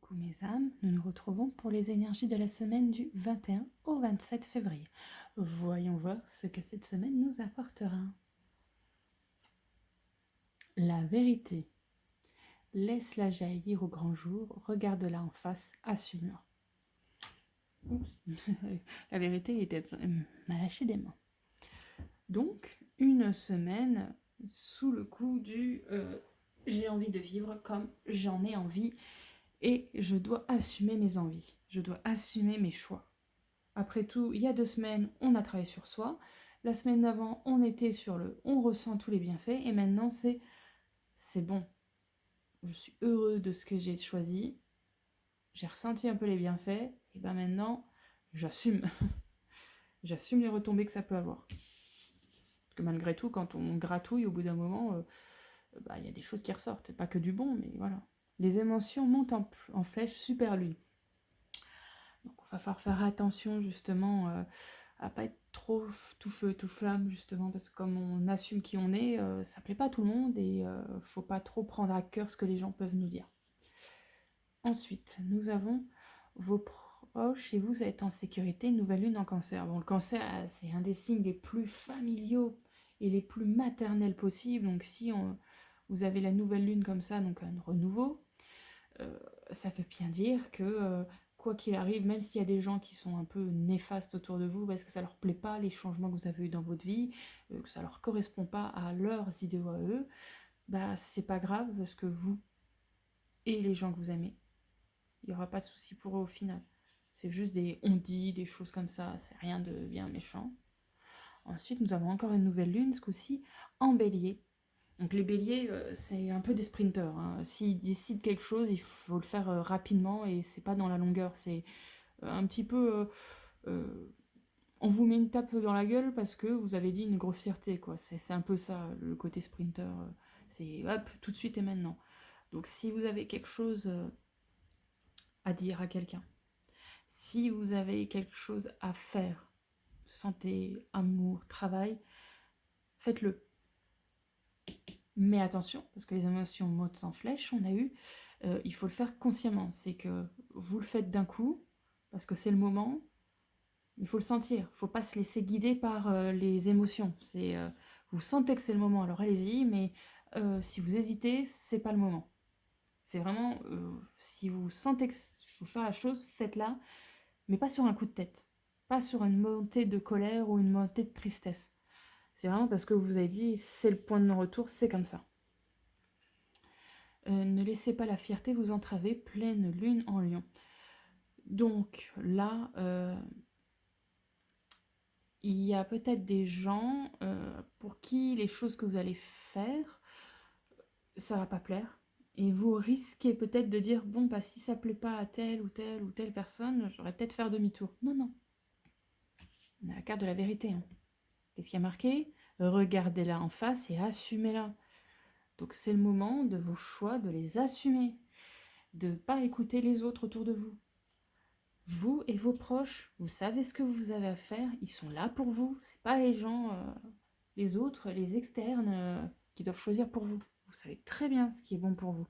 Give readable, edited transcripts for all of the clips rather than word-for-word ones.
Coucou mes âmes, nous nous retrouvons pour les énergies de la semaine du 21 au 27 février. Voyons voir ce que cette semaine nous apportera. La vérité. Laisse-la jaillir au grand jour, regarde-la en face, assume-la. La vérité m'a lâché des mains. Donc, une semaine sous le coup du j'ai envie de vivre comme j'en ai envie et je dois assumer mes envies, je dois assumer mes choix. Après tout, il y a 2 semaines, on a travaillé sur soi. La semaine d'avant, on était sur le on ressent tous les bienfaits. Et maintenant, c'est bon. Je suis heureux de ce que j'ai choisi. J'ai ressenti un peu les bienfaits. Et ben maintenant, j'assume. J'assume les retombées que ça peut avoir. Parce que malgré tout, quand on gratouille, au bout d'un moment, il y a des choses qui ressortent. C'est pas que du bon, mais voilà. Les émotions montent en flèche super lune. Donc, il va falloir faire attention, justement, à pas être trop tout feu, tout flamme, justement, parce que comme on assume qui on est, ça plaît pas à tout le monde et faut pas trop prendre à cœur ce que les gens peuvent nous dire. Ensuite, nous avons vos proches et vous êtes en sécurité, nouvelle lune en cancer. Bon, le cancer, c'est un des signes les plus familiaux et les plus maternels possibles. Donc si vous avez la nouvelle lune comme ça, donc un renouveau, ça veut bien dire que quoi qu'il arrive, même s'il y a des gens qui sont un peu néfastes autour de vous parce que ça leur plaît pas les changements que vous avez eu dans votre vie, que ça leur correspond pas à leurs idéaux à eux, bah c'est pas grave parce que vous et les gens que vous aimez, il y aura pas de souci pour eux au final. C'est juste des on-dit, des choses comme ça, c'est rien de bien méchant. Ensuite, nous avons encore une nouvelle lune, ce coup-ci, en bélier. Donc les béliers, c'est un peu des sprinteurs, hein. S'ils décident quelque chose, il faut le faire rapidement et c'est pas dans la longueur. C'est un petit peu... on vous met une tape dans la gueule parce que vous avez dit une grossièreté, quoi. C'est un peu ça, le côté sprinter. C'est hop, tout de suite et maintenant. Donc si vous avez quelque chose à dire à quelqu'un, si vous avez quelque chose à faire, santé, amour, travail, faites-le. Mais attention, parce que les émotions montent en flèche, on a eu, il faut le faire consciemment. C'est que vous le faites d'un coup, parce que c'est le moment, il faut le sentir. Il ne faut pas se laisser guider par les émotions. Vous sentez que c'est le moment, alors allez-y, mais si vous hésitez, c'est pas le moment. C'est vraiment, si vous sentez qu'il faut faire la chose, faites-la, mais pas sur un coup de tête. Pas sur une montée de colère ou une montée de tristesse. C'est vraiment parce que vous avez dit, c'est le point de non-retour, c'est comme ça. Ne laissez pas la fierté vous entraver, pleine lune en lion. Donc là, il y a peut-être des gens pour qui les choses que vous allez faire, ça va pas plaire. Et vous risquez peut-être de dire, bon, bah si ça plaît pas à telle ou telle ou telle personne, j'aurais peut-être faire demi-tour. Non, non. On a la carte de la vérité. Hein. Qu'est-ce qui a marqué? Regardez-la en face et assumez-la. Donc c'est le moment de vos choix, de les assumer. De ne pas écouter les autres autour de vous. Vous et vos proches, vous savez ce que vous avez à faire, ils sont là pour vous. C'est pas les gens, les autres, les externes qui doivent choisir pour vous. Vous savez très bien ce qui est bon pour vous.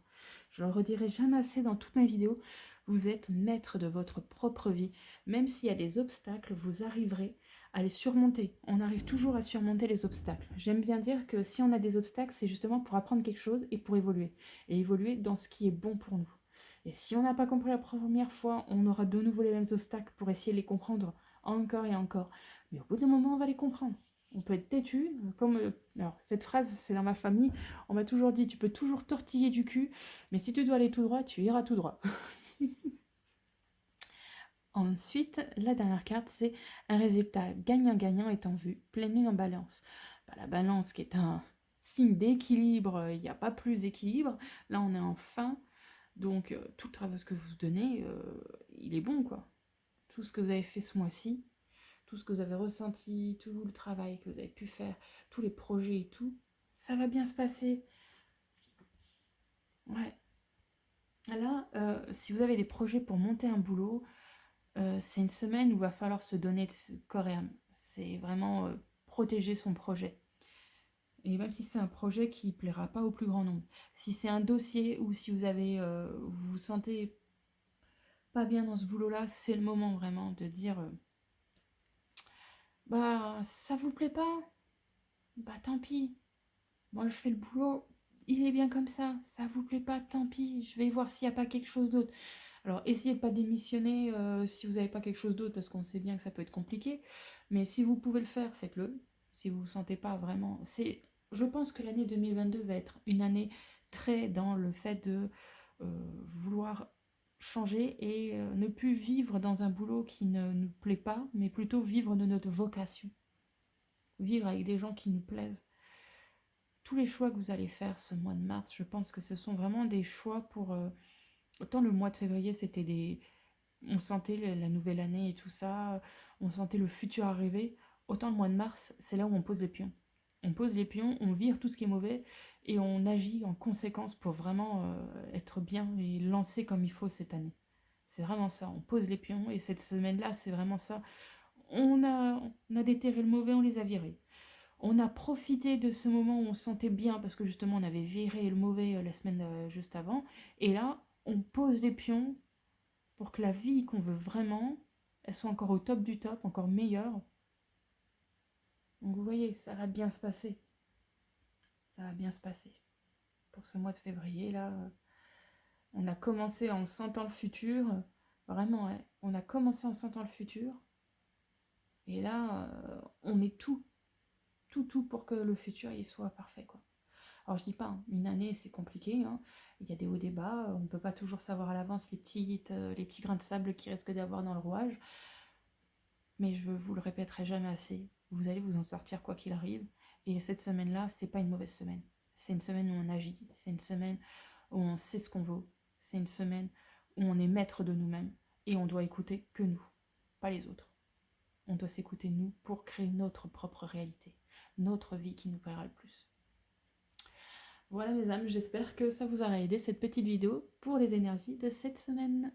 Je le redirai jamais assez dans toutes mes vidéos. Vous êtes maître de votre propre vie. Même s'il y a des obstacles, vous arriverez à les surmonter. On arrive toujours à surmonter les obstacles. J'aime bien dire que si on a des obstacles, c'est justement pour apprendre quelque chose et pour évoluer. Et évoluer dans ce qui est bon pour nous. Et si on n'a pas compris la première fois, on aura de nouveau les mêmes obstacles pour essayer de les comprendre encore et encore. Mais au bout d'un moment, on va les comprendre. On peut être têtu, comme... alors, cette phrase, c'est dans ma famille, on m'a toujours dit, tu peux toujours tortiller du cul, mais si tu dois aller tout droit, tu iras tout droit. Ensuite, la dernière carte, c'est un résultat gagnant-gagnant est en vue, pleine lune en balance. La balance qui est un signe d'équilibre, il n'y a pas plus d'équilibre. Là, on est en fin. Donc, tout le travail que vous donnez, il est bon, quoi. Tout ce que vous avez fait ce mois-ci, tout ce que vous avez ressenti, tout le travail que vous avez pu faire, tous les projets et tout, ça va bien se passer. Ouais. Là, si vous avez des projets pour monter un boulot, c'est une semaine où il va falloir se donner de corps et âme. C'est vraiment protéger son projet. Et même si c'est un projet qui ne plaira pas au plus grand nombre. Si c'est un dossier ou si vous avez, vous vous sentez pas bien dans ce boulot-là, c'est le moment vraiment de dire bah ça vous plaît pas? Bah tant pis. Moi je fais le boulot, il est bien comme ça vous plaît pas, tant pis, je vais voir s'il n'y a pas quelque chose d'autre. Alors essayez de pas démissionner si vous n'avez pas quelque chose d'autre parce qu'on sait bien que ça peut être compliqué, mais si vous pouvez le faire, faites-le. Si vous ne vous sentez pas vraiment... Je pense que l'année 2022 va être une année très dans le fait de vouloir changer et ne plus vivre dans un boulot qui ne nous plaît pas, mais plutôt vivre de notre vocation. Vivre avec des gens qui nous plaisent. Tous les choix que vous allez faire ce mois de mars, je pense que ce sont vraiment des choix pour... autant le mois de février, c'était des... On sentait la nouvelle année et tout ça, on sentait le futur arriver. Autant le mois de mars, c'est là où on pose les pions. On pose les pions, on vire tout ce qui est mauvais et on agit en conséquence pour vraiment être bien et lancer comme il faut cette année. C'est vraiment ça, on pose les pions et cette semaine-là, c'est vraiment ça. On a déterré le mauvais, on les a virés. On a profité de ce moment où on se sentait bien parce que justement on avait viré le mauvais la semaine juste avant. Et là, on pose les pions pour que la vie qu'on veut vraiment, elle soit encore au top du top, encore meilleure. Donc vous voyez, ça va bien se passer. Ça va bien se passer. Pour ce mois de février, là, on a commencé en sentant le futur. Vraiment, ouais, on a commencé en sentant le futur. Et là, on met tout pour que le futur il soit parfait, quoi. Alors je dis pas, hein, une année c'est compliqué, hein. Il y a des hauts, des bas, on ne peut pas toujours savoir à l'avance les petits grains de sable qui risquent d'avoir dans le rouage, mais je vous le répéterai jamais assez, vous allez vous en sortir quoi qu'il arrive, et cette semaine-là, c'est pas une mauvaise semaine, c'est une semaine où on agit, c'est une semaine où on sait ce qu'on vaut, c'est une semaine où on est maître de nous-mêmes, et on doit écouter que nous, pas les autres. On doit s'écouter nous pour créer notre propre réalité, notre vie qui nous plaira le plus. Voilà mes âmes, j'espère que ça vous aura aidé cette petite vidéo pour les énergies de cette semaine.